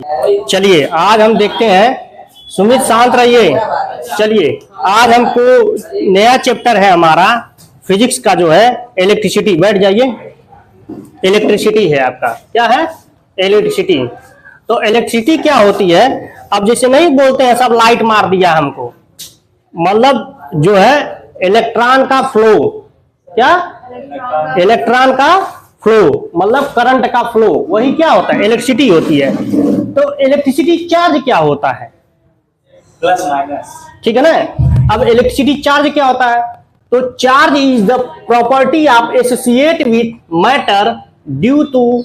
चलिए आज हम देखते हैं। सुमित शांत रहिए। चलिए आज हमको नया चैप्टर है हमारा फिजिक्स का जो है इलेक्ट्रिसिटी। बैठ जाइए। इलेक्ट्रिसिटी है आपका, क्या है? इलेक्ट्रिसिटी। तो इलेक्ट्रिसिटी क्या होती है? अब जैसे नहीं बोलते हैं सब लाइट मार दिया हमको, मतलब जो है इलेक्ट्रॉन का फ्लो, क्या इलेक्ट्रॉन का फ्लो मतलब करंट का फ्लो, वही क्या होता है? इलेक्ट्रिसिटी होती है। तो इलेक्ट्रिसिटी चार्ज क्या होता है? प्लस माइनस, ठीक है ना। अब इलेक्ट्रिसिटी चार्ज क्या होता है? तो charge is the property of associate with matter due to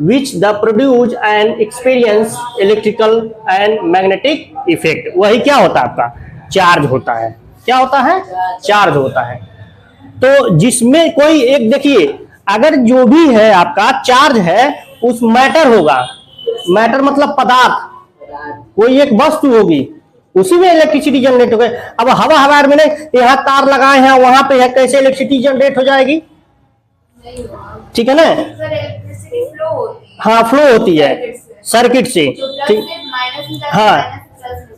which the produce and experience electrical and magnetic effect. वही क्या होता है? आपका चार्ज होता है। क्या होता है? चार्ज होता है। तो जिसमें कोई एक, देखिए अगर जो भी है आपका चार्ज है उस मैटर होगा, मैटर मतलब पदार्थ, कोई एक वस्तु होगी, उसी में इलेक्ट्रिसिटी जनरेट हो गई। अब हवा में नहीं, यहाँ तार लगाए हैं वहां पे है, कैसे इलेक्ट्रिसिटी जनरेट हो जाएगी? ठीक है ना। हाँ फ्लो होती है सर्किट से। ठीक, हाँ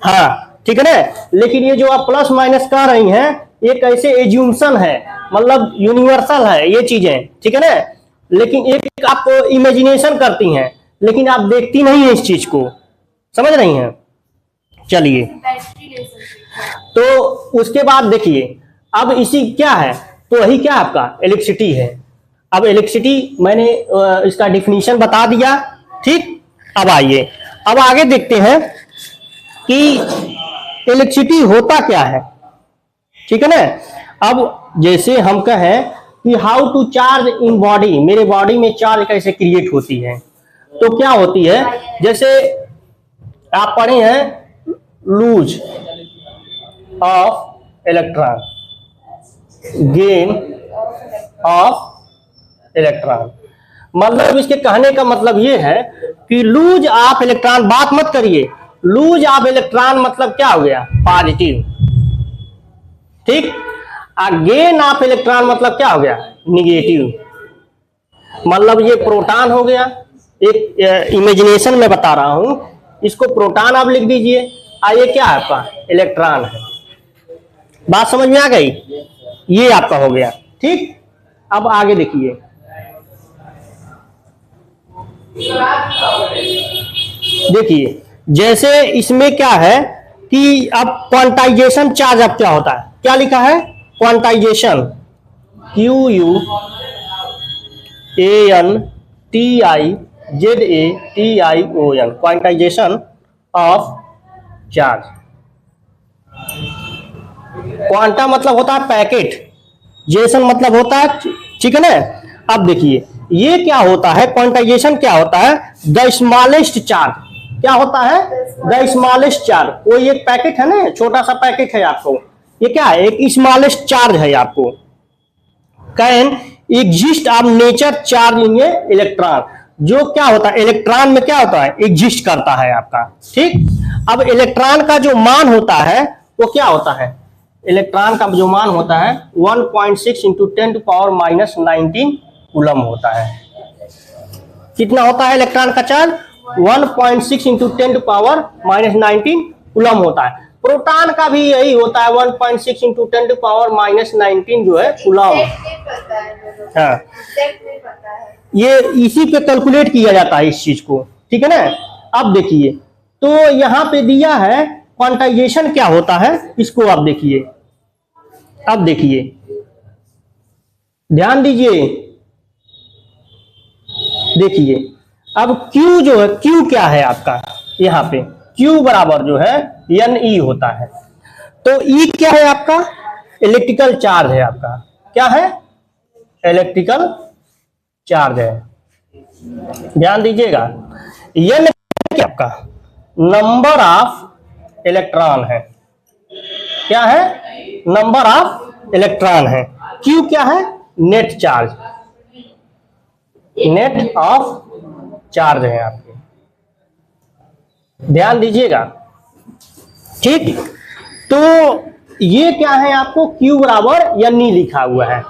हाँ ठीक है ना। लेकिन ये जो आप प्लस माइनस कह रही हैं ये कैसे एज्यूम्शन है, मतलब यूनिवर्सल है ये चीजें, ठीक है ना। लेकिन एक आप इमेजिनेशन करती हैं लेकिन आप देखती नहीं है इस चीज को, समझ रही हैं। चलिए तो उसके बाद देखिए अब इसी क्या है, तो वही क्या आपका इलेक्ट्रिसिटी है। अब इलेक्ट्रिसिटी मैंने इसका डिफिनीशन बता दिया, ठीक। अब आइए अब आगे देखते हैं कि इलेक्ट्रिसिटी होता क्या है, ठीक है ना। अब जैसे हम कहें कि how to charge in body, मेरे बॉडी में चार्ज कैसे क्रिएट होती है, तो क्या होती है? जैसे आप पढ़े हैं lose of electron, gain of electron, मतलब इसके कहने का मतलब ये है कि लूज ऑफ इलेक्ट्रॉन, बात मत करिए, लूज ऑफ इलेक्ट्रॉन मतलब क्या हो गया? पॉजिटिव, ठीक। गेन ऑफ इलेक्ट्रॉन मतलब क्या हो गया? निगेटिव, मतलब ये प्रोटॉन हो गया। एक इमेजिनेशन में बता रहा हूं, इसको प्रोटॉन आप लिख दीजिए, ये क्या है आपका? इलेक्ट्रॉन है। बात समझ में आ गई? ये आपका हो गया, ठीक। अब आगे देखिए, देखिए जैसे इसमें क्या है कि अब क्वांटाइजेशन चार्ज अब क्या होता है? क्या लिखा है? Quantization, QUANTIZATION, quantization of charge. Quanta मतलब होता है पैकेट, जेसन मतलब होता है, ठीक है ना। अब देखिए ये क्या होता है? क्वांटाइजेशन क्या होता है? The smallest charge. क्या होता है? The smallest charge. कोई एक पैकेट है ना, छोटा सा पैकेट है आपको, ये क्या है? एक स्मॉलेस्ट चार्ज है आपको। Can exist of nature charge in A electron, जो क्या होता है इलेक्ट्रॉन में क्या होता है? एग्जिस्ट करता है आपका, ठीक। अब इलेक्ट्रॉन का जो मान होता है वो क्या होता है? इलेक्ट्रॉन का जो मान होता है 1.6 इंटू 10⁻⁻19 कूलम होता है। कितना होता है इलेक्ट्रॉन का चार्ज? 1.6 इंटू 10⁻⁻19 कूलम होता है। प्रोटॉन का भी यही होता है 1.6 इंटू 10⁻⁻19 जो है कूलम। हाँ ये इसी पे कैलकुलेट किया जाता है इस चीज को, ठीक है ना। अब देखिए तो यहां पे दिया है क्वांटाइजेशन क्या होता है, इसको आप देखिए। अब देखिए ध्यान दीजिए, देखिए अब Q जो है, Q क्या है आपका? यहाँ पे Q बराबर जो है NE होता है। तो E क्या है आपका? इलेक्ट्रिकल चार्ज है आपका। क्या है? इलेक्ट्रिकल चार्ज है। ध्यान दीजिएगा। N क्या आपका? नंबर ऑफ इलेक्ट्रॉन है। क्या है? नंबर ऑफ इलेक्ट्रॉन है। Q क्या है? Net charge, net of charge है आपके। ध्यान दीजिएगा, ठीक। तो ये क्या है आपको? Q बराबर NE लिखा हुआ है।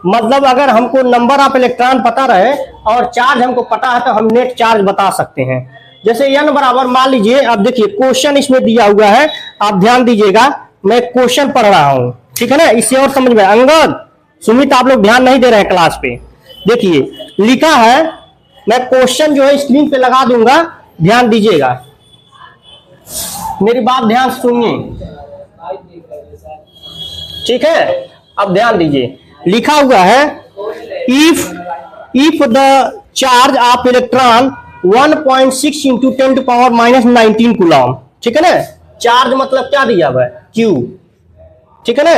मतलब अगर हमको नंबर ऑफ इलेक्ट्रॉन पता रहे और चार्ज हमको पता है तो हम नेट चार्ज बता सकते हैं। जैसे n बराबर मान लीजिए, अब देखिए क्वेश्चन इसमें दिया हुआ है, आप ध्यान दीजिएगा, मैं क्वेश्चन पढ़ रहा हूं, ठीक है ना, इससे और समझ में। अंगद, सुमित, आप लोग ध्यान नहीं दे रहे हैं क्लास पे। देखिए लिखा है, मैं क्वेश्चन जो है स्क्रीन पे लगा दूंगा, ध्यान दीजिएगा, मेरी बात ध्यान से सुनिए, ठीक है। अब ध्यान दीजिए, लिखा हुआ है if the charge of electron 1.6 into 10⁻⁻19 coulomb, ठीक है ना। चार्ज मतलब क्या दिया हुआ है, Q, ठीक है ना।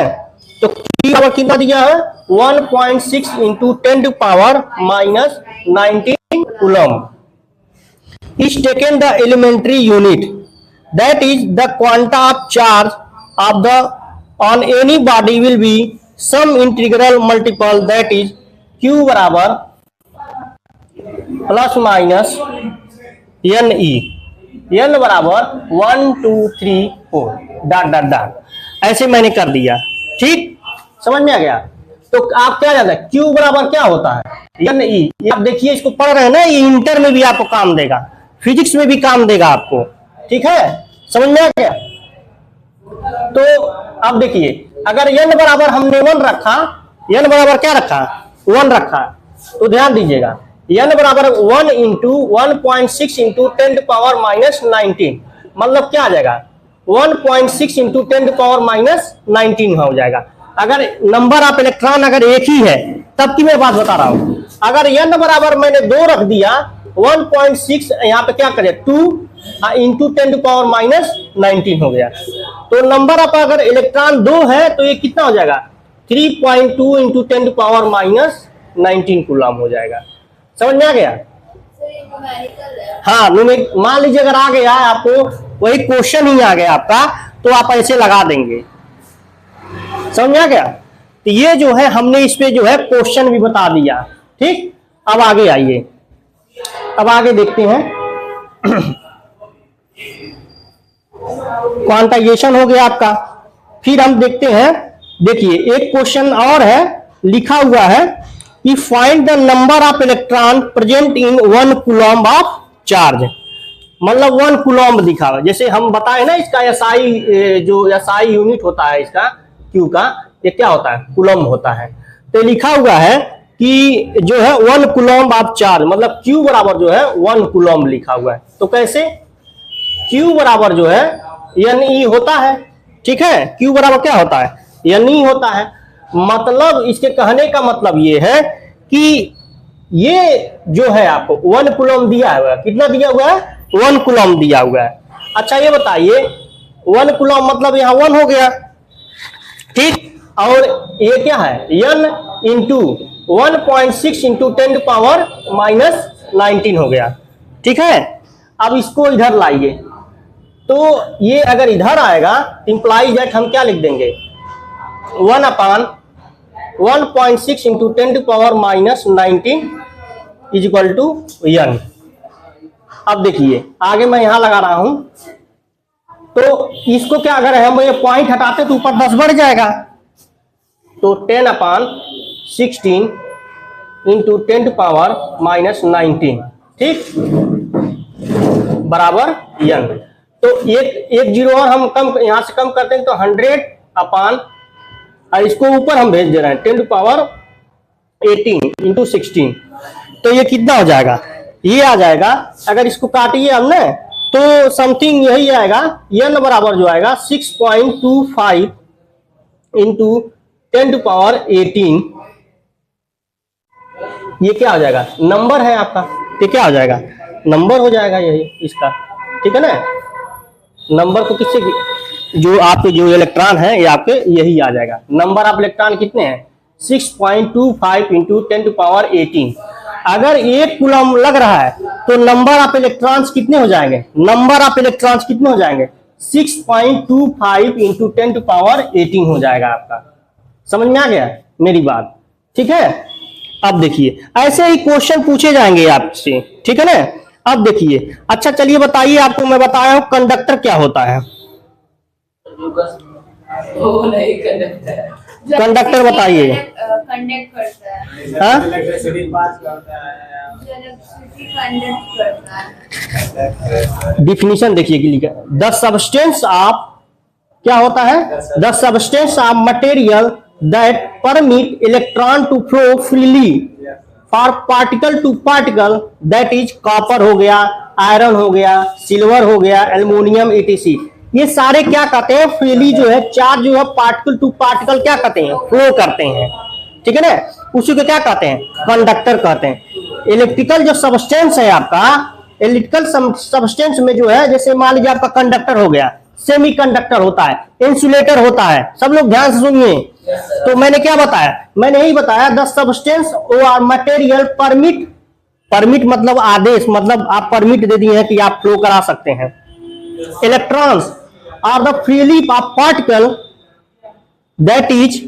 तो Q बराबर कितना दिया है, 1.6 into 10⁻⁻19 coulomb is taken the elementary unit, that is the quanta of charge of the on any body will be some integral multiple, that is Q बराबर plus minus n e, n बराबर 1 2 3 4 dot dot dot, ऐसे मैंने कर दिया, ठीक, समझ में आ गया। तो आप क्या जानते हैं, Q बराबर क्या होता है, एन ई। आप देखिए इसको पढ़ रहे हैं ना, ये इंटर में भी आपको काम देगा, फिजिक्स में भी काम देगा आपको, ठीक है, समझ में आ गया। तो अब देखिए, अगर n बराबर हमने 1 रखा, n बराबर क्या रखा, 1 रखा, तो ध्यान दीजिएगा, n बराबर 1 इंटू 1.6 इंटू 10⁻⁻19, मतलब क्या आ जाएगा, 1.6 इंटू 10⁻⁻19 हो जाएगा। अगर नंबर ऑफ इलेक्ट्रॉन अगर एक ही है, तब की मैं बात बता रहा हूं। अगर n बराबर मैंने 2 रख दिया, 1.6 यहाँ पे क्या करें, 2 इंटू 10⁻⁻19 हो गया। तो नंबर ऑफ अगर इलेक्ट्रॉन 2 है, तो ये कितना हो जाएगा, 3.2 इंटू 10⁻⁻19 कूलम हो जाएगा। समझ में आ गया। हाँ, मान लीजिए अगर आ गया आपको, वही क्वेश्चन ही आ गया आपका, तो आप ऐसे लगा देंगे, समझ में आ गया। तो ये जो है हमने इस पे जो है क्वेश्चन भी बता दिया, ठीक। अब आगे आइए, अब आगे देखते हैं, क्वांटाइजेशन हो गया आपका। फिर हम देखते हैं, देखिए एक क्वेश्चन और है, लिखा हुआ है कि find the number of electron present in 1 coulomb of charge, मतलब 1 कूलम दिखा हुआ। जैसे हम बताए ना, इसका एसआई, जो एसआई यूनिट होता है इसका क्यू का, ये क्या होता है, कूलम होता है। तो लिखा हुआ है कि जो है 1 कूलम ऑफ चार्ज, मतलब Q बराबर जो है 1 कूलम लिखा हुआ है। तो कैसे, Q बराबर जो है Ne होता है, ठीक है। Q बराबर क्या होता है, Ne होता है। मतलब इसके कहने का मतलब ये है कि ये जो है आपको 1 कूलम दिया हुआ है, कितना दिया हुआ है, 1 कूलम दिया हुआ है। अच्छा ये बताइए, 1 कूलम मतलब यहाँ 1 हो गया, ठीक। और ये क्या है, n इंटू 1.6 इंटू 10⁻⁻19 हो गया, ठीक है। अब इसको इधर लाइए, तो ये अगर इधर आएगा, इंप्लाइज दैट हम क्या लिख देंगे, 1/1.6 into 10⁻⁻19 is equal to n। अब देखिए आगे मैं यहां लगा रहा हूं, तो इसको क्या, अगर हम ये पॉइंट हटाते तो ऊपर 10 बढ़ जाएगा, तो 10/16 इंटू 10⁻⁻19, ठीक, बराबर n। तो एक जीरो और हम कम, यहां से कम करते हैं तो 100/, और इसको ऊपर हम भेज दे रहे हैं 10⁻18 इंटू 16, तो ये कितना हो जाएगा, ये आ जाएगा। अगर इसको काटिए हमने तो समथिंग यही आएगा, n बराबर जो आएगा 6.25 इंटू 10⁻18, ये क्या हो जाएगा, नंबर है आपका, ये क्या हो जाएगा, नंबर हो जाएगा यही इसका, ठीक है ना। नंबर को किससे, जो आपके जो इलेक्ट्रॉन है ये आपके यही आ जाएगा। नंबर ऑफ इलेक्ट्रॉन कितने हैं, 6.25 इंटू 10⁻18। अगर 1 कूलम लग रहा है तो नंबर ऑफ इलेक्ट्रॉन्स कितने हो जाएंगे, नंबर ऑफ इलेक्ट्रॉन्स कितने हो जाएंगे, 6.25 इंटू 10⁻18 हो जाएगा आपका। समझ में आ गया मेरी बात, ठीक है। अब देखिए ऐसे ही क्वेश्चन पूछे जाएंगे आपसे, ठीक है ना। अब देखिए, अच्छा चलिए बताइए, आपको मैं बताया हूं कंडक्टर क्या होता है, वो नहीं कंडक्टर कंडक्टर बताइए। कंडक्ट करता है, हाँ? इलेक्ट्रिसिटी पास करता है। इलेक्ट्रिसिटी कंडक्ट करता है। डिफिनीशन देखिए कि लिखा द सब्सटेंस ऑफ क्या होता है, the substance of material that permit electron to flow freely for particle to particle, that is copper हो गया, आयरन हो गया, सिल्वर हो गया, एल्युमिनियम ईटीसी। ये सारे क्या कहते हैं, फ्रीली जो है चार्ज जो है पार्टिकल टू पार्टिकल क्या कहते हैं, फ्लो करते हैं, ठीक है ना, उसी को क्या कहते हैं, कंडक्टर कहते हैं। इलेक्ट्रिकल जो सब्सटेंस है आपका, इलेक्ट्रिकल सब्सटेंस में जो है, जैसे मान लीजिए आपका कंडक्टर हो गया, सेमी कंडक्टर होता है, इंसुलेटर होता है, सब लोग ध्यान से सुनिए। तो मैंने क्या बताया, मैंने यही बताया द सब्सटेंस और मटेरियल परमिट, परमिट मतलब आदेश, मतलब आप परमिट दे दिए हैं कि आप फ्लो करा सकते हैं। Electrons are the freely of particle that is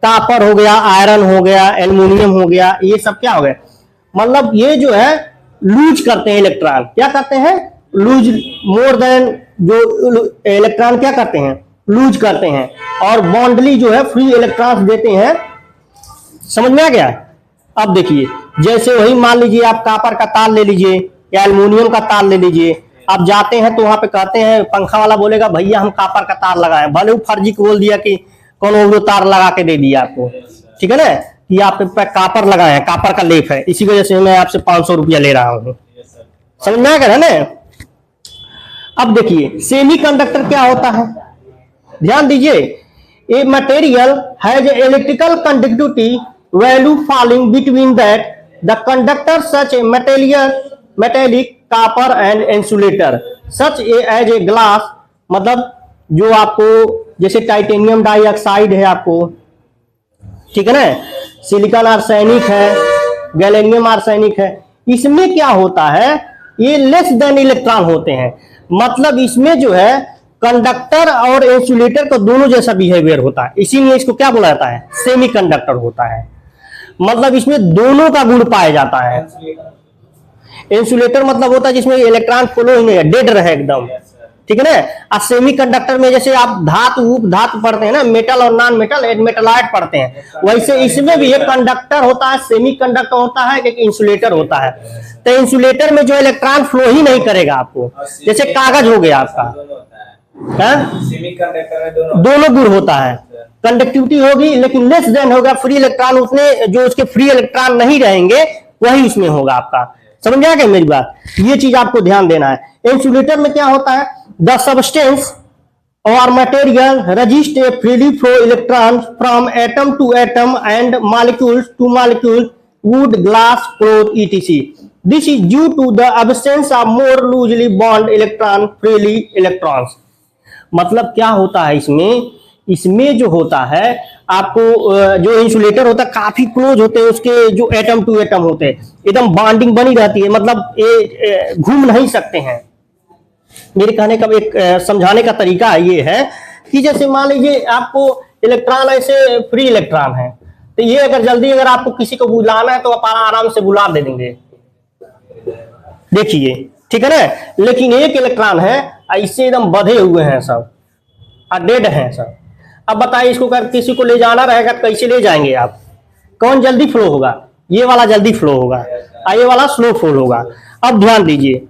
copper हो गया, आयरन हो गया, एल्युमिनियम हो गया, ये सब क्या हो गया, मतलब ये जो है लूज करते हैं इलेक्ट्रॉन, क्या करते हैं, लूज मोर देन, जो इलेक्ट्रॉन क्या करते हैं, लूज करते हैं, और बॉन्डली जो है फ्री इलेक्ट्रॉन्स देते हैं। समझ में आ गया। अब देखिए जैसे वही मान लीजिए आप कॉपर का तार ले लीजिए या एल्युमिनियम का तार ले लीजिए, आप जाते हैं तो वहां पे कहते हैं, पंखा वाला बोलेगा भैया हम कॉपर का तार लगाए, भले वो फर्जी को बोल दिया कि कौन वो तार लगा के दे दिया आपको, ठीक है ना, कि आप कॉपर लगाए हैं, कॉपर का लेप है, इसी वजह से मैं आपसे 500 रुपया ले रहा हूँ। समझ में आ गया ना। अब देखिए सेमी कंडक्टर क्या होता है, ध्यान दीजिए, a material has electrical conductivity value falling between that the conductor such a metallic copper and insulator such as a glass, मतलब जो आपको जैसे टाइटेनियम डाइऑक्साइड है आपको, ठीक है ना, सिलिकॉन आर्सेनिक है, गैलेनियम आर्सेनिक है, इसमें क्या होता है, ये लेस देन इलेक्ट्रॉन होते हैं, मतलब इसमें जो है कंडक्टर और इंसुलेटर का दोनों जैसा बिहेवियर होता है, इसीलिए इसको क्या बोला जाता है, सेमी कंडक्टर होता है, मतलब इसमें दोनों का गुण पाया जाता है। इंसुलेटर मतलब होता है जिसमें इलेक्ट्रॉन फ्लो ही नहीं है, डेड रहे एकदम, ठीक है ना। और सेमी कंडक्टर में जैसे आप धातु उपधातु पढ़ते हैं ना, मेटल और नॉन मेटल मेटलाइट पढ़ते हैं, वैसे इसमें भी एक कंडक्टर होता है, सेमी कंडक्टर होता है, एक इंसुलेटर होता है। तो इंसुलेटर में जो इलेक्ट्रॉन फ्लो ही नहीं करेगा आपको, जैसे कागज हो गया आपका, सेमी कंडक्टर में दोनों गुण होता है, कंडक्टिविटी होगी लेकिन लेस देन होगा, फ्री इलेक्ट्रॉन उसमें जो उसके फ्री इलेक्ट्रॉन नहीं रहेंगे वही उसमें होगा आपका। समझ आ गया मेरी बात, ये चीज आपको ध्यान देना है। इंसुलेटर में क्या होता है, द सब्सटेंस और material resist a freely flow electron from atom to atom and molecules to molecule, wood, glass, cloth ETC. This is due to the absence of more loosely bond electron freely electrons. मतलब क्या होता है इसमें जो होता है आपको, जो इंसुलेटर होता है काफी क्लोज होते हैं, उसके जो एटम टू एटम होते हैं एकदम बॉन्डिंग बनी रहती है, मतलब ये घूम नहीं सकते हैं। मेरे कहने का एक समझाने का तरीका ये है कि जैसे मान लीजिए आपको इलेक्ट्रॉन ऐसे फ्री इलेक्ट्रॉन है, तो ये अगर जल्दी अगर आपको किसी को बुलाना है तो आप आराम से बुला दे देंगे, देखिए, ठीक है ना। लेकिन एक इलेक्ट्रॉन है इससे एकदम बधे हुए हैं सब, डेड हैं सब। अब बताइए इसको अगर किसी को ले जाना रहेगा तो कैसे ले जाएंगे आप, कौन जल्दी फ्लो होगा, ये वाला जल्दी फ्लो होगा, ये वाला स्लो फ्लो होगा। अब ध्यान दीजिए,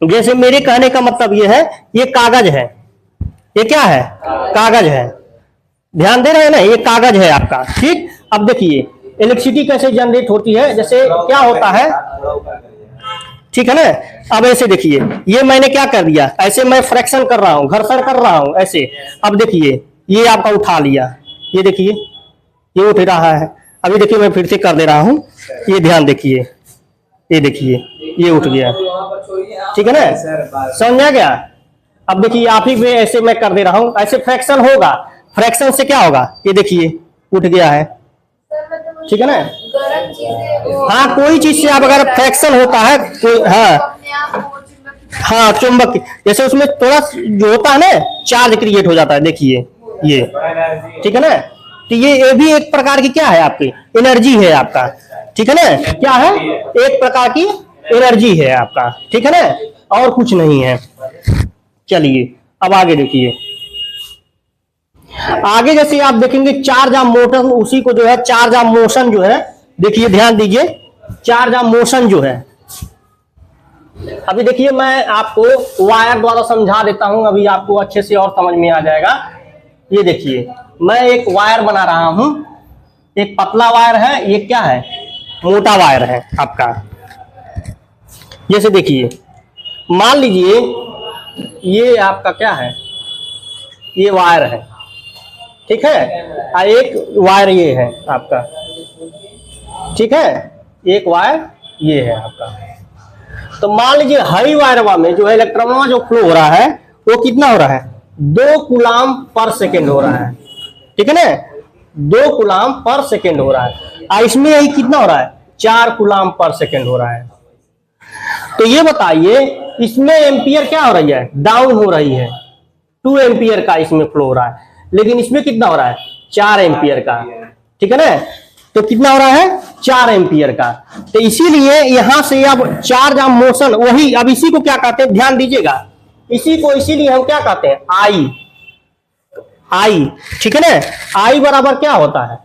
जैसे मेरे कहने का मतलब ये है, ये कागज है, ये क्या है, कागज है, ध्यान दे रहे हैं ना, ये कागज है आपका, ठीक। अब देखिए इलेक्ट्रिसिटी कैसे जनरेट होती है, जैसे क्या होता है, ठीक है ना। अब ऐसे देखिए, ये मैंने क्या कर दिया, ऐसे मैं फ्रैक्शन कर रहा हूं, घर्षण कर रहा हूं ऐसे। अब देखिए ये आपका उठा लिया, ये देखिए ये उठ रहा है, अभी देखिए मैं फिर से कर दे रहा हूं, ये ध्यान देखिए, ये देखिए ये उठ गया, ठीक है ना, समझ आ गया। अब देखिए आप ही में ऐसे मैं कर दे रहा हूं, ऐसे फ्रैक्शन होगा, फ्रैक्शन से क्या होगा, ये देखिए उठ गया है, ठीक है ना। हाँ, कोई चीज से आप अगर फ्रैक्शन होता है हाँ चुंबक, जैसे उसमें थोड़ा जो होता है ना चार्ज क्रिएट हो जाता है, देखिए ये, ठीक है ना। तो ये भी एक प्रकार की क्या है, आपकी एनर्जी है आपका, ठीक है ना, क्या है, एक प्रकार की एनर्जी है आपका, ठीक है ना, और कुछ नहीं है। चलिए अब आगे देखिए, आगे जैसे आप देखेंगे चार्ज ऑफ मोशन, उसी को जो है चार्ज ऑफ मोशन जो है, देखिए ध्यान दीजिए, चार्ज ऑफ मोशन जो है, अभी देखिए मैं आपको वायर द्वारा समझा देता हूं, अभी आपको अच्छे से और समझ में आ जाएगा। ये देखिए मैं एक वायर बना रहा हूं, एक पतला वायर है, ये क्या है, मोटा वायर है आपका। जैसे देखिए मान लीजिए ये आपका क्या है, ये वायर है, ठीक है, और एक वायर ये है आपका, ठीक है, एक वायर ये है आपका। तो मान लीजिए हाई वायर में जो है इलेक्ट्रॉन जो फ्लो हो रहा है वो कितना हो रहा है, 2 कूलाम पर सेकेंड हो रहा है, ठीक है ना, 2 कूलाम पर सेकेंड हो रहा है, और इसमें यही कितना हो रहा है, 4 कूलाम पर सेकेंड हो रहा है। तो ये बताइए इसमें एम्पियर क्या हो रही है, डाउन हो रही है, 2 एम्पियर का इसमें फ्लो हो रहा है, लेकिन इसमें कितना हो रहा है, 4 एम्पियर का, ठीक है ना। तो कितना हो रहा है, 4 एम्पियर का। तो इसीलिए यहां से अब चार्ज ऑफ मोशन वही, अब इसी को क्या कहते हैं, ध्यान दीजिएगा, इसी को इसीलिए हम क्या कहते हैं, आई, ठीक है ना। आई बराबर क्या होता है,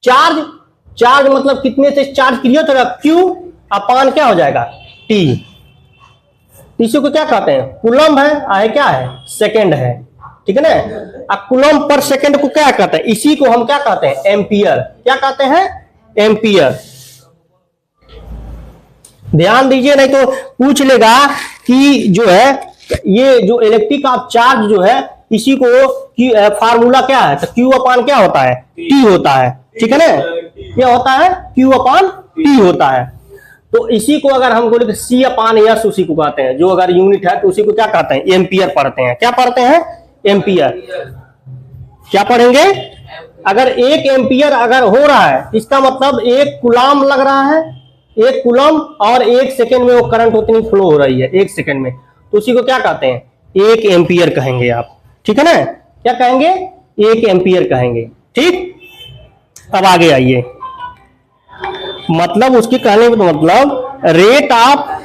चार्ज मतलब कितने से चार्ज क्रिएट होगा, क्यू अपान क्या हो जाएगा, टी। इसी को क्या कहते हैं, कूलम्ब है, आई क्या है, सेकेंड है, ठीक है ना। कूलम्ब पर सेकेंड को क्या कहते हैं, इसी को हम क्या कहते हैं, एम्पियर। क्या कहते हैं, एम्पियर। ध्यान दीजिए नहीं तो पूछ लेगा कि जो है ये जो इलेक्ट्रिक ऑफ चार्ज जो है, इसी को फार्मूला क्या है, तो क्यू अपान क्या होता है, टी होता है, ठीक है ना, क्या होता है, क्यू अपान टी होता है। तो इसी को अगर हम बोले सी अपान एस उसी को कहते हैं, जो अगर यूनिट है तो उसी को क्या कहते हैं, एम्पियर पढ़ते हैं। क्या पढ़ते हैं, एम्पियर। क्या पढ़ेंगे, अगर 1 एम्पियर अगर हो रहा है इसका मतलब 1 कूलाम लग रहा है, 1 कूलाम, और 1 सेकेंड में वो करंट उतनी फ्लो हो रही है 1 सेकेंड में, तो उसी को क्या कहते हैं, 1 एम्पियर कहेंगे आप, ठीक है ना। क्या कहेंगे, 1 एम्पियर कहेंगे, ठीक। अब आगे आइए, मतलब उसके कहने का मतलब रेट ऑफ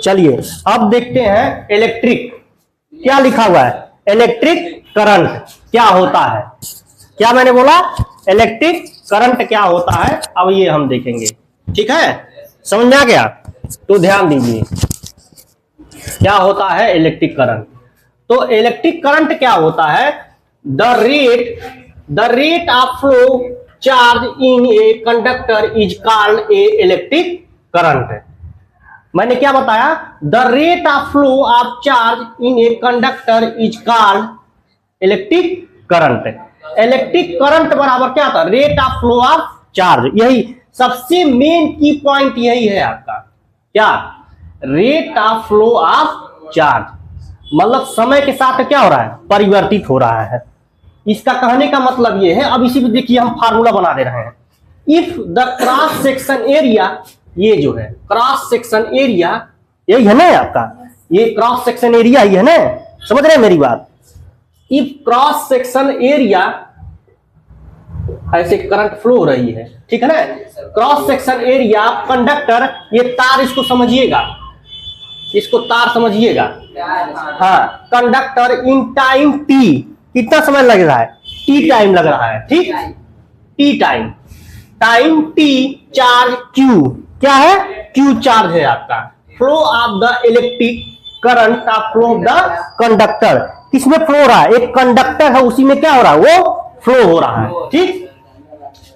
चलिए अब देखते हैं इलेक्ट्रिक, क्या लिखा हुआ है, इलेक्ट्रिक करंट क्या होता है। क्या मैंने बोला, इलेक्ट्रिक करंट क्या होता है, अब ये हम देखेंगे, ठीक है, समझ में आ गया। तो ध्यान दीजिए क्या होता है इलेक्ट्रिक करंट। तो इलेक्ट्रिक करंट क्या होता है, the rate of flow charge in a conductor is called a electric current. मैंने क्या बताया, the rate of flow of charge in a conductor is called electric current. Electric current बराबर क्या था, rate of flow of charge. यही सबसे main की point यही है आपका, क्या, rate of flow of charge, मतलब समय के साथ क्या हो रहा है, परिवर्तित हो रहा है। इसका कहने का मतलब ये है, अब इसी पे देखिए हम फार्मूला बना दे रहे हैं। If the cross section area, ये जो है क्रॉस सेक्शन एरिया, यही है ना आपका, ये क्रॉस सेक्शन एरिया ही है ना, समझ रहे हैं मेरी बात। इफ क्रॉस सेक्शन एरिया, ऐसे करंट फ्लो हो रही है, ठीक है ना, क्रॉस सेक्शन एरिया कंडक्टर, ये तार, इसको समझिएगा, इसको तार समझिएगा, हाँ, कंडक्टर इन टाइम टी, कितना समय लग रहा है, टी टाइम लग रहा है, ठीक, T time T, charge Q, क्या है, क्यू चार्ज है आपका, flow of the electric current of flow of the conductor, किसमें फ्लो हो रहा है, एक कंडक्टर है उसी में क्या हो रहा है, वो फ्लो हो रहा है, ठीक।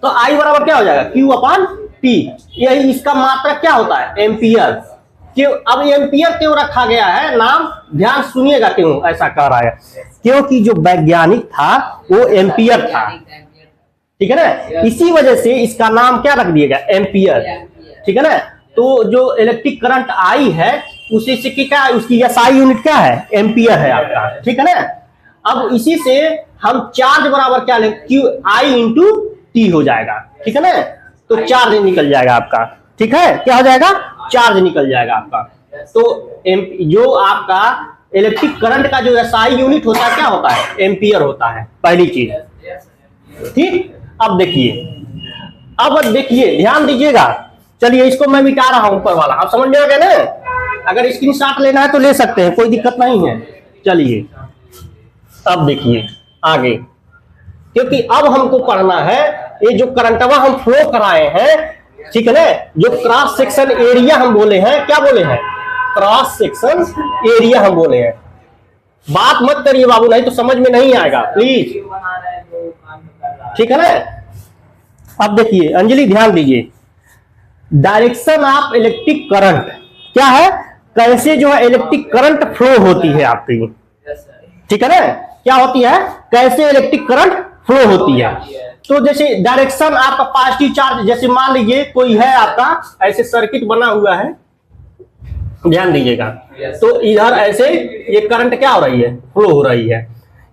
तो आई बराबर क्या हो जाएगा, क्यू अपान टी, यही इसका मात्रक क्या होता है, एम्पियर। क्यों, अब एम्पियर क्यों रखा गया है नाम, ध्यान सुनिएगा क्यों ऐसा कह रहा है, क्योंकि जो वैज्ञानिक था वो एम्पियर था, ठीक है ना, इसी वजह से इसका नाम क्या रख दिया गया, एम्पियर, ठीक है ना। तो जो इलेक्ट्रिक करंट आई है उसी से क्या, उसकी एसआई यूनिट क्या है, एम्पियर है आपका, ठीक है ना। अब इसी से हम चार्ज बराबर क्या लेंगे, क्यू आई इंटू टी हो जाएगा, ठीक है ना। तो चार्ज निकल जाएगा आपका, ठीक है, क्या हो जाएगा, चार्ज निकल जाएगा आपका। तो जो आपका इलेक्ट्रिक करंट का जो एसआई यूनिट होता है क्या होता है, एम्पियर होता है, पहली चीज, ठीक। अब देखिए ध्यान दीजिएगा, चलिए इसको मैं मिटा रहा हूं ऊपर वाला, आप समझ में आ गया ना। अगर स्क्रीनशॉट लेना है तो ले सकते हैं, कोई दिक्कत नहीं है। चलिए अब देखिए आगे, क्योंकि अब हमको पढ़ना है ये जो करंटवा हम फ्लो कराए हैं, ठीक है ना, जो क्रॉस सेक्शन एरिया हम बोले हैं, क्या बोले हैं, क्रॉस सेक्शन एरिया हम बोले हैं। बात मत करिए बाबू, नहीं तो समझ में नहीं आएगा प्लीज, बना रहे हैं तो काम कर रहा है। ठीक है ना। अब देखिए अंजलि ध्यान दीजिए, डायरेक्शन ऑफ इलेक्ट्रिक करंट क्या है, कैसे जो है इलेक्ट्रिक करंट फ्लो होती है आपकी, Yes, sir. ठीक है ना, क्या होती है, कैसे इलेक्ट्रिक करंट फ्लो होती है। तो जैसे डायरेक्शन आपका पॉजिटिव चार्ज, जैसे मान लीजिए कोई है आपका ऐसे सर्किट बना हुआ है, ध्यान दीजिएगा, Yes. तो इधर ऐसे ये करंट क्या हो रही है, फ्लो हो रही है,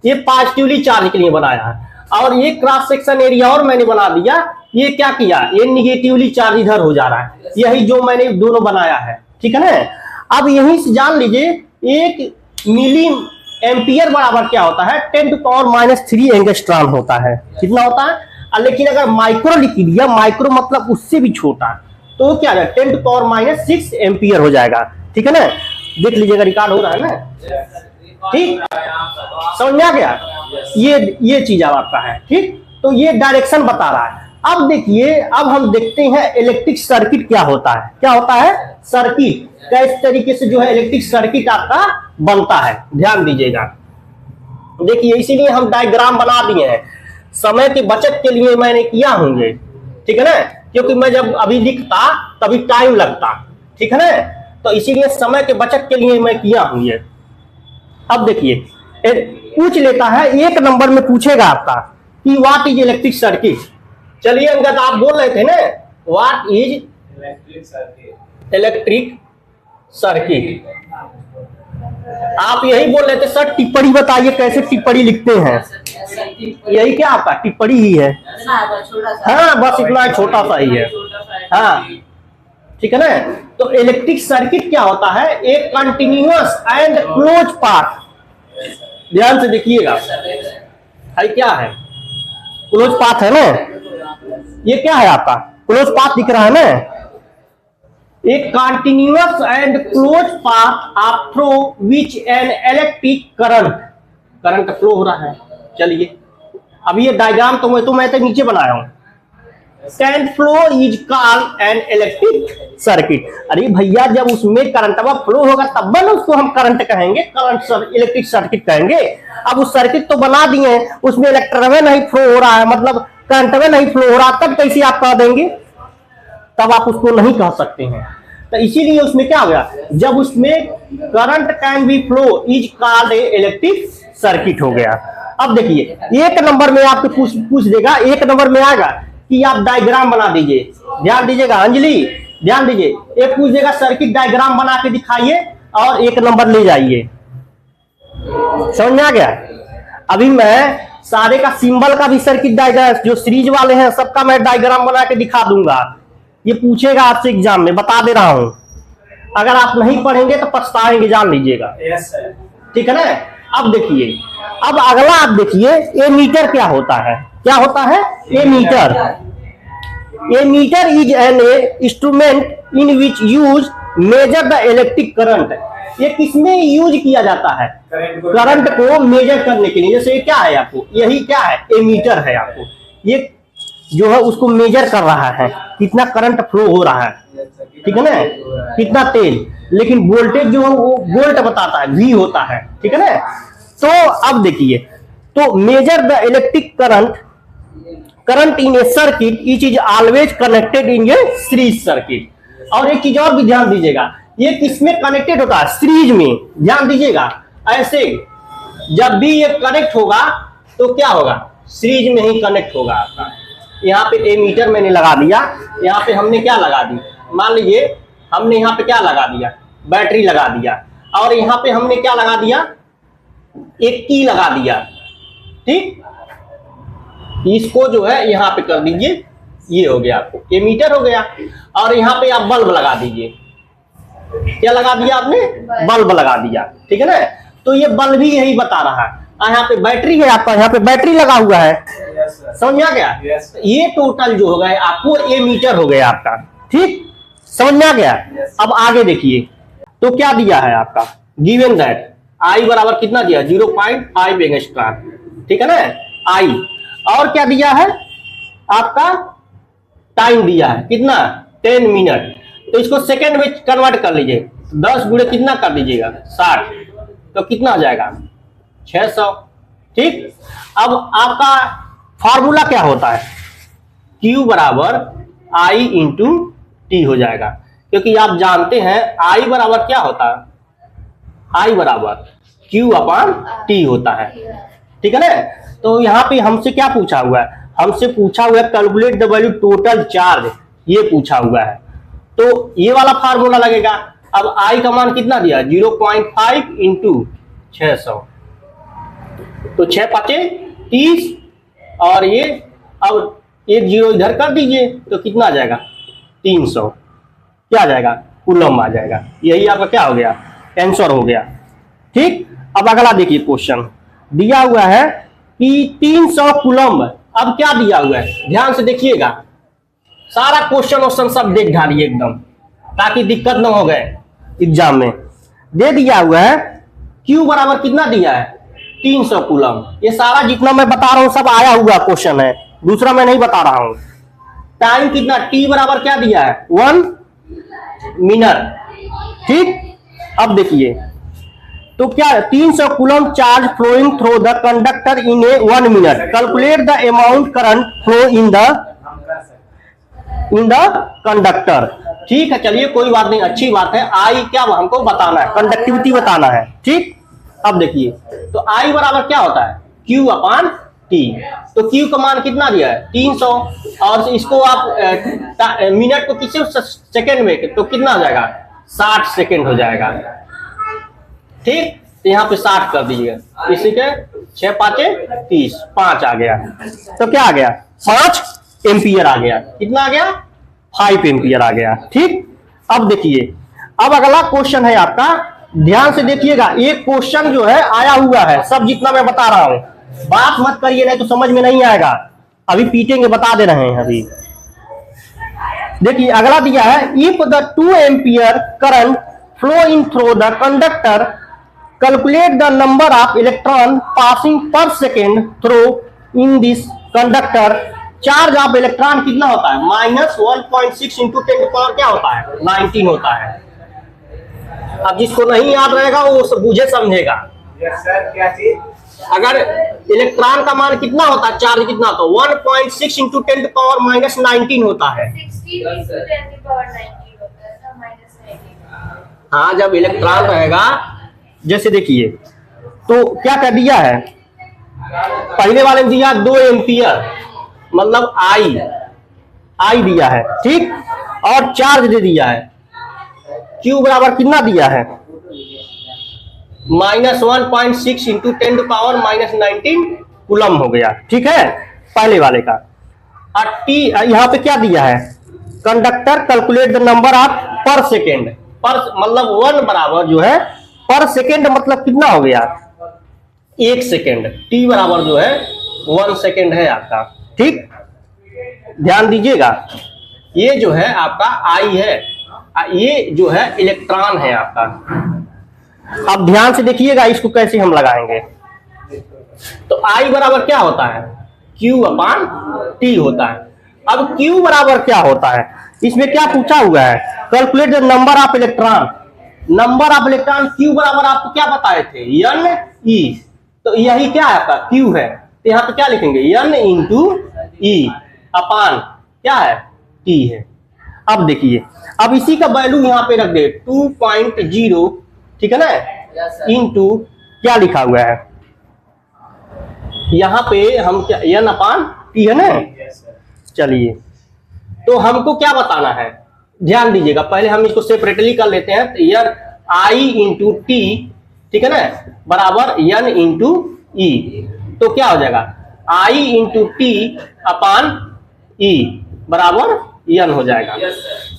ये पॉजिटिवली चार्ज के लिए बनाया है, और ये क्रॉस सेक्शन एरिया और मैंने बना दिया, ये क्या किया, ये निगेटिवली चार्ज इधर हो जा रहा है, यही जो मैंने दोनों बनाया है, ठीक है ना। अब यहीं से जान लीजिए 1 मिली एम्पियर बराबर क्या होता है, 10⁻³ एंगस्ट्रॉन होता है, कितना होता है। लेकिन अगर माइक्रो लिख दिया, माइक्रो मतलब उससे भी छोटा, तो क्या है 10⁻6 एम्पियर हो जाएगा, ठीक है ना। देख लीजिएगा रिकॉर्ड हो रहा है ना, ठीक, समझ में आ गया, ये चीज अब आपका है, ठीक। तो ये डायरेक्शन बता रहा है। अब देखिए, अब हम देखते हैं इलेक्ट्रिक सर्किट क्या होता है, क्या होता है सर्किट, किस तरीके से जो है इलेक्ट्रिक सर्किट आपका बनता है, ध्यान दीजिएगा। देखिए इसीलिए हम डायग्राम बना दिए हैं, समय की बचत के लिए मैंने किया होंगे, ठीक है ना, क्योंकि मैं जब अभी लिखता तभी टाइम लगता, ठीक है ना, तो इसीलिए समय के बचत के लिए मैं किया हूं ये। अब देखिए पूछ लेता है, 1 नंबर में पूछेगा आपका कि व्हाट इज इलेक्ट्रिक सर्किट। चलिए अंगद आप बोल रहे थे ना, what is electric circuit. Electric circuit, आप यही बोल रहे थे सर टिप्पणी बताइए कैसे टिप्पणी लिखते हैं, यही क्या आपका टिप्पणी ही है, हाँ बस इतना छोटा सा ही है, हाँ ठीक है ना। तो इलेक्ट्रिक सर्किट क्या होता है, एक कंटिन्यूअस एंड क्लोज पाथ, ध्यान से देखिएगा, है क्या है, क्लोज पाथ है ना, ये क्या है आपका क्लोज पाथ दिख रहा है ना, एक continuous and close path of through which an electric current flow हो रहा है। चलिए अब ये डायग्राम तो मैं तो नीचे बनाया हूं, can flow is called an electric circuit. अरे भैया जब उसमें करंटवा फ्लो होगा तब ना उसको हम करंट कहेंगे, करंट इलेक्ट्रिक सर्किट कहेंगे। अब उस सर्किट तो बना दिए, उसमें इलेक्ट्रॉन नहीं फ्लो हो रहा है, मतलब करंटवे नहीं फ्लो हो रहा, तब कैसे आप कह देंगे, तब आप उसको नहीं कह सकते हैं। तो इसीलिए उसमें क्या हो गया, जब उसमें current can be flow is called electric circuit हो गया। अब देखिए 1 नंबर में आपको पूछ देगा, 1 नंबर में आएगा कि आप डायग्राम बना दीजिए, ध्यान दीजिएगा अंजलि, ध्यान दीजिए, एक पूछ देगा सर्किट डायग्राम बना के दिखाइए और 1 नंबर ले जाइए, समझ में आ गया। अभी मैं सारे का सिंबल का भी सर्किट डायग्राम, जो सीरीज वाले हैं सबका मैं डायग्राम बना के दिखा दूंगा, ये पूछेगा आपसे एग्जाम में, बता दे रहा हूं, अगर आप नहीं पढ़ेंगे तो पछताएंगे, जान लीजिएगा, यस सर। ठीक है ना। अब देखिए, अब अगला आप देखिए एमीटर क्या होता है, क्या होता है ammeter. Ammeter is an instrument in which use measure the electric current. ये किसमें यूज किया जाता है, करंट को मेजर करने के लिए। जैसे क्या है आपको, यही क्या है एमीटर है, आपको ये जो है उसको मेजर कर रहा है कितना करंट फ्लो हो रहा है, ठीक है ना, कितना तेज, लेकिन वोल्टेज जो है वो वोल्ट बताता है, वी होता है, ठीक है ना। तो अब देखिए, तो major the electric current in A circuit etch is always connected in A series circuit. और एक चीज और भी ध्यान दीजिएगा, ये किसमें कनेक्टेड होता है, सीरीज में, ध्यान दीजिएगा। ऐसे जब भी ये कनेक्ट होगा तो क्या होगा, सीरीज में ही कनेक्ट होगा आपका। यहाँ पे एमीटर मैंने लगा दिया, यहाँ पे हमने क्या लगा दी, मान लीजिए हमने यहाँ पे क्या लगा दिया, बैटरी लगा दिया, और यहाँ पे हमने क्या लगा दिया, एक की लगा दिया, ठीक। इसको जो है यहाँ पे कर दीजिए, ये हो गया आपको एमीटर हो गया। और यहाँ पे आप बल्ब लगा दीजिए, क्या लगा दिया आपने, बल्ब लगा दिया, ठीक है ना। तो ये बल्ब ही यही बता रहा है। यहाँ पे बैटरी है आपका, यहाँ पे बैटरी लगा हुआ है, समझ में आ गया। ये टोटल जो हो गया आपको एमीटर हो गया आपका, ठीक, समझ में आ गया। अब आगे देखिए, तो क्या दिया है आपका, गिवन दैट आई बराबर कितना दिया, 0.5 एंगस्ट्रॉन, ठीक है ना आई। और क्या दिया है आपका, टाइम दिया है कितना, 10 मिनट। तो इसको सेकंड में कन्वर्ट कर लीजिए, 10 गुणे कितना कर दीजिएगा, 60, तो कितना आ जाएगा, 600। ठीक, अब आपका फार्मूला क्या होता है, Q बराबर I इंटू टी हो जाएगा, क्योंकि आप जानते हैं I बराबर क्या होता है, I बराबर Q अपान टी होता है, ठीक है ना। तो यहाँ पे हमसे क्या पूछा हुआ है, हमसे पूछा हुआ है calculate the value total charge, ये पूछा हुआ है, तो ये वाला फार्मूला लगेगा। अब I का मान कितना दिया, 0.5 इंटू 600, तो 6 पाँचे 30, और ये अब एक जीरो इधर कर दीजिए तो कितना आ जाएगा, 300, क्या आ जाएगा, कूलम आ जाएगा। यही आपका क्या हो गया, आंसर हो गया। ठीक, अब अगला देखिए क्वेश्चन दिया हुआ है कि 300 कूलम। अब क्या दिया हुआ है, ध्यान से देखिएगा, सारा क्वेश्चन ऑप्शन सब देख ढालिए एकदम, ताकि दिक्कत न हो गए एग्जाम में। दे दिया हुआ है Q बराबर कितना दिया है, 300 कूलम। ये सारा जितना मैं बता रहा हूं सब आया हुआ क्वेश्चन है, दूसरा मैं नहीं बता रहा हूं। टाइम कितना, T बराबर क्या दिया है, 1 मिनट। ठीक, अब देखिए तो क्या, 300 coulomb charge flowing through the conductor in a 1 minute, calculate the amount current flow in the conductor. ठीक है, चलिए कोई बात नहीं, अच्छी बात है। आई क्या हमको बताना है, कंडक्टिविटी बताना है। ठीक, अब देखिए तो आई बराबर क्या होता है, Q अपान टी। तो Q का मान कितना दिया है, 300, और इसको आप मिनट को किसी सेकंड में, तो कितना हो जाएगा, 60 सेकंड हो जाएगा। ठीक, तो यहाँ पे 60 कर दीजिएगा, इसी के 6 पाँचे 30, 5 आ गया, तो क्या आ गया, 5 एम्पियर आ गया। कितना आ गया, 5 एम्पियर आ गया। ठीक, अब देखिए, अब अगला क्वेश्चन है आपका, ध्यान से देखिएगा, एक क्वेश्चन जो है आया हुआ है, सब जितना मैं बता रहा हूं, बात मत करिए नहीं तो समझ में नहीं आएगा, अभी पीटेंगे, बता दे रहे हैं अभी। देखिए अगला दिया है, if the 2 ampere current flow in through the conductor, calculate the number of electron passing per second through in this conductor. Charge of electron कितना होता है, -1.6 इंटू 10 पावर क्या होता है, 19 होता है। अब जिसको नहीं याद रहेगा वो बुझे समझेगा। यस सर, क्या चीज, अगर इलेक्ट्रॉन का मान कितना होता है, चार्ज कितना होता है, 1.6 इंटू 10 पावर -19 होता है। 16 into 10 की power 19 होता है ना, -19। हाँ, जब इलेक्ट्रॉन रहेगा, जैसे देखिए तो क्या कर दिया है, पहले वाले में दिया 2 एम्पियर, मतलब आई दिया है। ठीक, और चार्ज दे दिया है, Q बराबर कितना दिया है, -1.6 इंटू 10 पावर -19 कूलम हो गया। ठीक है, पहले वाले का। और T यहाँ पे क्या दिया है, conductor calculate the number of पर सेकेंड, पर मतलब 1 बराबर जो है पर सेकेंड, मतलब कितना हो गया, 1 सेकेंड। T बराबर जो है 1 सेकेंड है आपका। ठीक, ध्यान दीजिएगा, ये जो है आपका आई है, ये जो है इलेक्ट्रॉन है आपका। अब ध्यान से देखिएगा इसको कैसे हम लगाएंगे। तो आई बराबर क्या होता है, Q अपान टी होता है। अब Q बराबर क्या होता है, इसमें क्या पूछा हुआ है, calculate the number of electron. Number of electron Q बराबर आपको क्या बताए थे, Ne। तो यही क्या है आपका Q है, तो यहाँ पे क्या लिखेंगे, N इंटू E अपान क्या है, T है। अब देखिए, अब इसी का वैल्यू यहाँ पे रख दे 2.0, ठीक है ना, इंटू क्या लिखा हुआ है यहाँ पे, हम क्या, N अपान T है ना। चलिए, तो हमको क्या बताना है, ध्यान दीजिएगा, पहले हम इसको सेपरेटली कर लेते हैं। तो N I इंटू टी, ठीक है ना, बराबर N इंटू ई, तो क्या हो जाएगा, I इंटू टी अपान ई बराबर N हो जाएगा।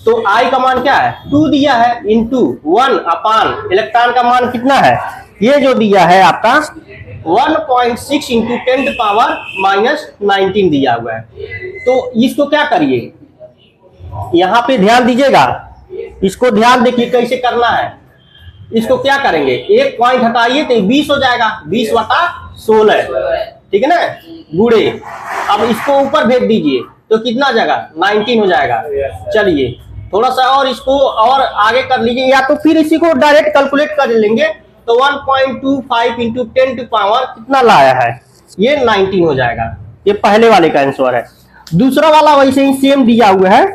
तो I का मान क्या है, 2 दिया है, इंटू 1 अपान इलेक्ट्रॉन का मान कितना है, ये जो दिया है आपका 1.6 इंटू 10 पावर -19 दिया हुआ है। तो इसको क्या करिए, यहाँ पे ध्यान दीजिएगा, इसको ध्यान देखिए कैसे करना है। इसको क्या करेंगे, एक पॉइंट हटाइए तो 20 हो जाएगा, 20/16, ठीक है ना, गुड़े। अब इसको ऊपर भेज दीजिए तो कितना जाएगा, 19 हो जाएगा। चलिए थोड़ा सा और इसको और आगे कर लीजिए, या तो फिर इसी को डायरेक्ट कैलकुलेट कर लेंगे। तो 1.25 इंटू 10 टू पावर कितना लाया है, ये 19 हो जाएगा। ये पहले वाले का आंसर है। दूसरा वाला वैसे ही सेम दिया हुआ है।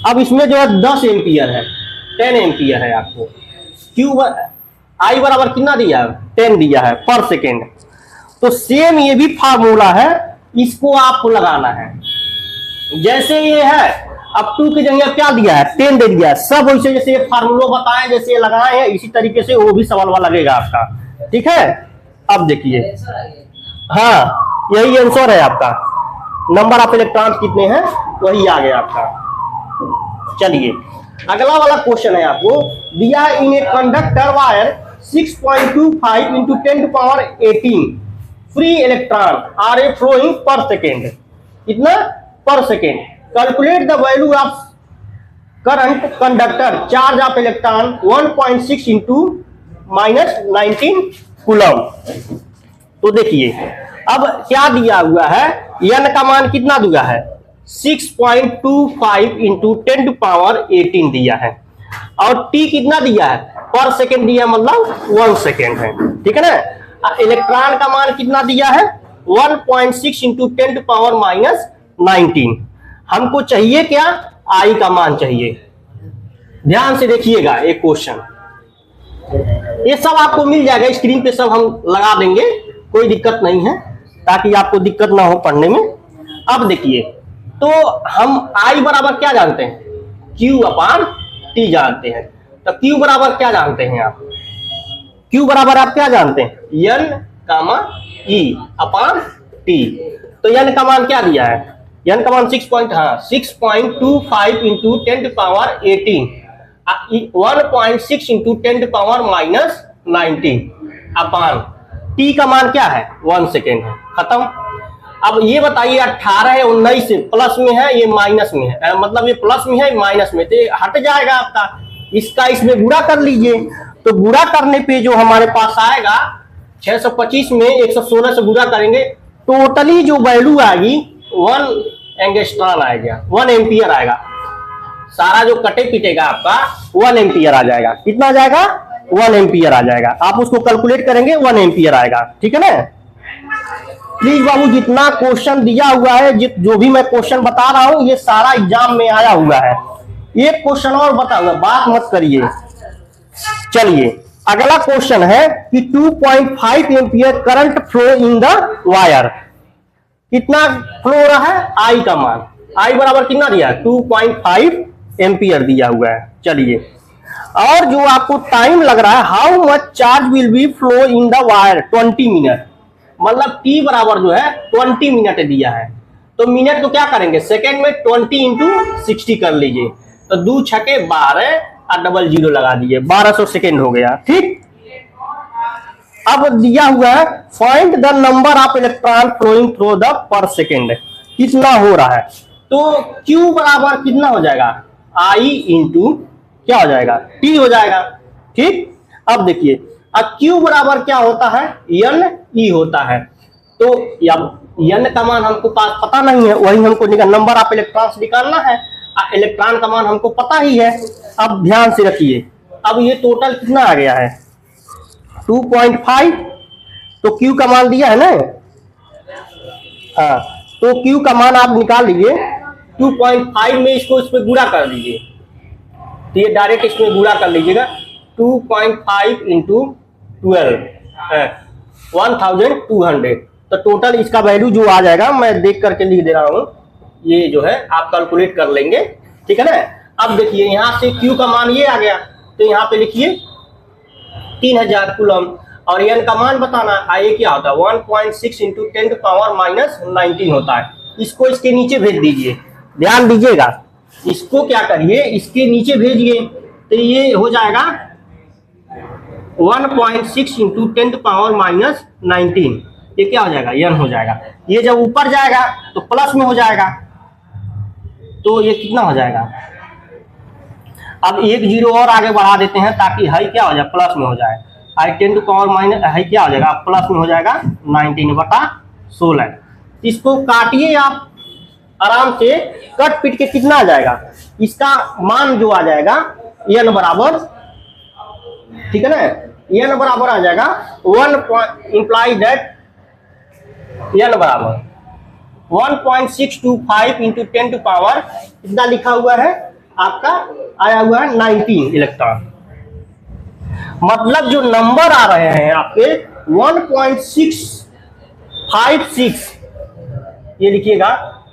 अब इसमें जो है 10 एम्पियर है, 10 एम्पियर है आपको। क्यू आई बराबर कितना दिया है, 10 दिया है पर सेकेंड। तो सेम ये भी फार्मूला है, इसको आपको लगाना है। जैसे ये है, अब 2 की जगह क्या दिया है, 10 दे दिया है। सब वैसे जैसे ये फार्मूला बताए, जैसे ये लगाए हैं, इसी तरीके से वो भी सवाल लगेगा आपका, ठीक है। अब देखिए, हाँ यही आंसर है आपका। नंबर ऑफ इलेक्ट्रॉन कितने हैं वही आ गया आपका। चलिए अगला वाला क्वेश्चन है, आपको दिया in a conductor wire 6.25 into 10 to power 18 free electron are a flowing per second, कितना per second. Calculate the value of current conductor charge of electron 1.6 into -19 coulomb. तो देखिए अब क्या दिया हुआ है, n का मान कितना दिया है, 6.25 इंटू 10 टू पावर 18 दिया है, और t कितना दिया है, पर सेकेंड दिया, मतलब 1 सेकेंड है, ठीक है ना। इलेक्ट्रॉन का मान कितना दिया है, 1.6 इंटू 10 टू पावर -19। हमको चाहिए क्या, आई का मान चाहिए। ध्यान से देखिएगा एक क्वेश्चन, ये सब आपको मिल जाएगा स्क्रीन पे, सब हम लगा देंगे, कोई दिक्कत नहीं है, ताकि आपको दिक्कत ना हो पढ़ने में। अब देखिए, तो हम आई बराबर क्या जानते हैं, Q/T जानते हैं। तो Q बराबर क्या जानते हैं आप, Q बराबर आप क्या जानते हैं, N/E/T। तो N का मान क्या दिया है, N का मान 6.25 into 10 to power 18, 1.6 into 10 to power -19 upon T का मान क्या है, 1 सेकेंड है, खत्म। अब ये बताइए 18 है 19 से प्लस में है, ये माइनस में है, मतलब ये प्लस में है माइनस में, तो हट जाएगा आपका, इसका इसमें गुणा कर लीजिए। तो गुणा करने पे जो हमारे पास आएगा 625 में 116 से गुणा करेंगे, टोटली जो वैल्यू आएगी 1 एंगस्ट्रॉन आएगा, 1 एम्पियर आएगा। सारा जो कटे पीटेगा आपका 1 एम्पियर आ जाएगा। कितना आ जाएगा, 1 एम्पियर आ जाएगा। आप उसको कैलकुलेट करेंगे 1 एम्पियर आएगा, ठीक है ना। प्लीज बाबू, जितना क्वेश्चन दिया हुआ है, जो भी मैं क्वेश्चन बता रहा हूं, ये सारा एग्जाम में आया हुआ है। एक क्वेश्चन और बता हुआ, बात मत करिए। चलिए अगला क्वेश्चन है कि 2.5 ampere current flow in the wire, कितना फ्लो हो रहा है, आई का मान, आई बराबर कितना दिया, 2.5 एम्पियर दिया हुआ है। चलिए, और जो आपको टाइम लग रहा है, how much charge will be flow in the wire 20 minute, मतलब टी बराबर जो है 20 मिनट दिया है। तो मिनट को क्या करेंगे, सेकेंड में 20 इंटू 60 कर लीजिए, तो 2 छके 12 और डबल 0 लगा दीजिए, 1200 सेकेंड हो गया, ठीक। अब दिया हुआ है find the number of electron flowing through the per second, कितना हो रहा है। तो Q बराबर कितना हो जाएगा, I इंटू क्या हो जाएगा, T हो जाएगा, ठीक। अब देखिए, अब Q बराबर क्या होता है, N/E होता है। तो N का मान हमको पास पता नहीं है, वही हमको नंबर ऑफ इलेक्ट्रॉन्स निकालना है। इलेक्ट्रॉन का मान हमको पता ही है। अब ध्यान से रखिए, अब ये टोटल कितना आ गया है, 2.5। तो Q का मान दिया है ना, हाँ, तो Q का मान आप निकाल लीजिए 2.5 में, इसको इस पे गुणा कर दीजिए, तो ये डायरेक्ट इसमें गुणा कर लीजिएगा, 2.5 इंटू 12 1200। तो टोटल इसका वैल्यू जो आ जाएगा, मैं देख करके लिख दे रहा हूं, ये जो है आप कैलकुलेट कर लेंगे, ठीक है ना। अब देखिए यहाँ से Q का मान ये आ गया, तो यहाँ पे लिखिए 3000 कूलम, और N का मान बताना है, ये क्या होता है 1.6 इंटू 10 टू पावर -19 होता है। इसको इसके नीचे भेज दीजिए, ध्यान दीजिएगा, इसको क्या करिए, इसके नीचे भेजिए, तो ये हो जाएगा 1.6 इंटू 10 टू पावर -19, ये क्या हो जाएगा, N हो जाएगा। ये जब ऊपर जाएगा तो प्लस में हो जाएगा, तो ये कितना हो जाएगा। अब एक जीरो और आगे बढ़ा देते हैं ताकि हाई क्या हो जाए, प्लस में हो जाए। आई 10 टू पावर माइनस हाई क्या हो जाएगा, प्लस में हो जाएगा 19/16। इसको काटिए आप आराम से, कट पीट के कितना आ जाएगा, इसका मान जो आ जाएगा n बराबर, ठीक है ना, n बराबर आ जाएगा 1 इंप्लाई दैट n बराबर 1.625 इंटू 10 टू पावर कितना लिखा हुआ है आपका, आया हुआ है 19 इलेक्ट्रॉन। मतलब जो नंबर आ रहे हैं आपके 1.656, ये लिखिएगा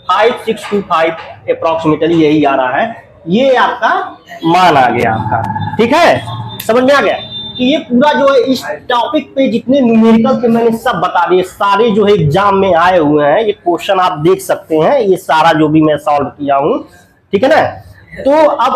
5625 अप्रोक्सीमेटली यही आ रहा है, ये आपका मान आ गया आपका। ठीक है, समझ में आ गया कि ये पूरा जो है इस टॉपिक पे जितने न्यूमेरिकल थे मैंने सब बता दिए, सारे जो है एग्जाम में आए हुए हैं, ये क्वेश्चन आप देख सकते हैं, ये सारा जो भी मैं सॉल्व किया हूं, ठीक है ना। तो अब